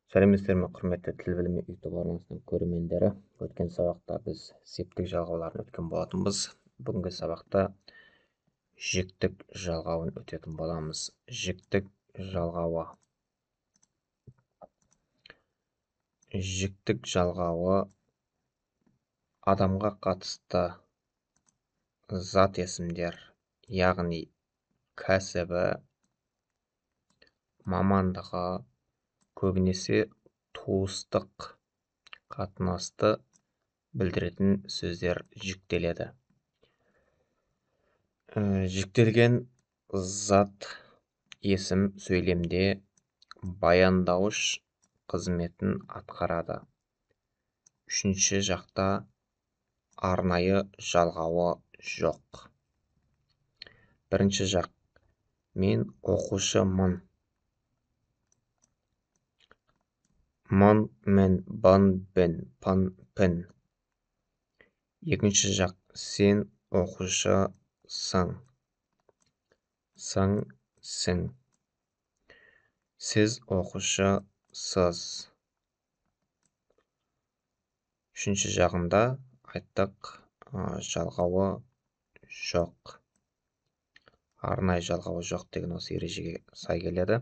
Сәлеметсіздер ме, құрметті тіл білімі YouTube арнасының көрермендері. Өткен сабақта біз септік жалғауларын өткен болатынбыз. Бүгінгі сабақта жіктік жалғауын өтетін боламыз. Жіктік жалғауы. Жіктік жалғауы адамға қатысты зат есімдер, яғни кәсібі, мамандығы, көбінесе туыстық қатынасты білдіретін сөздер жіктеледі. Жіктелген зат есім сөйлемде баяндауыш қызметін атқарады. Үшінші жақта арнайы жалғауы жоқ. Бірінші жақ: мен оқушымын. Мын, мен, бын, бен, пын, пін. Екінші жақ: сен оқушысың. Сың, сің. Сіз оқушысыз. Үшінші жағында айттық, жалғауы жоқ. Арнайы жалғауы жоқ деген осы ережеге сай келеді.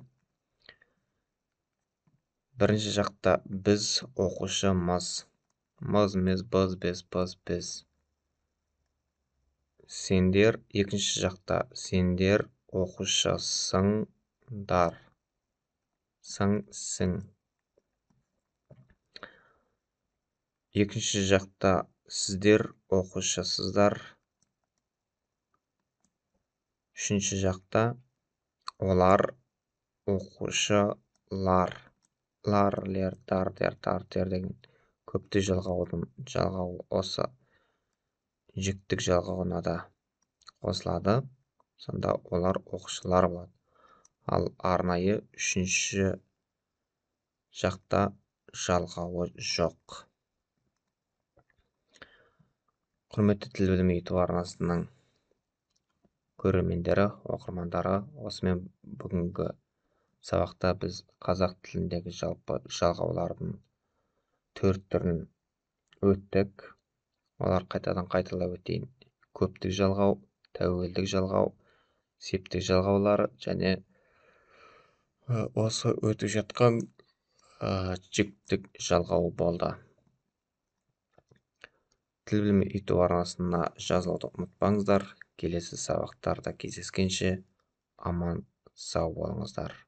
Бірінші жақта біз оқушымыз. Мыз, мез, біз, без, біз, біз. Сендер, екінші жақта сендер оқушысыңдар. Сың, сің. Екінші жақта сіздер оқушысыздар. Үшінші жақта олар оқушылар. Лар, лер, дар, дер, тар, тер деген көпті жалғауы осы жіктік жалғауына да қосылады. Сонда олар оқушылар болады. Ал арнайы үшінші жақта жалғауы жоқ. Құрметті тіл білімі YouTube арнасының көрермендері, оқырмандары, осымен бүгінгі сабақта біз қазақ тіліндегі жалпы жалғаулардың 4 түрін өттік. Олар қайтадан қайталап өтейін: көптік жалғау, тәуелдік жалғау, септік жалғаулары және осы өтіп жатқан жіктік жалғауы болды. Тіл білімі YouTube арнасына жазылуды ұмытпаңыздар. Келесі сабақтарда кездескенше аман сау болыңыздар.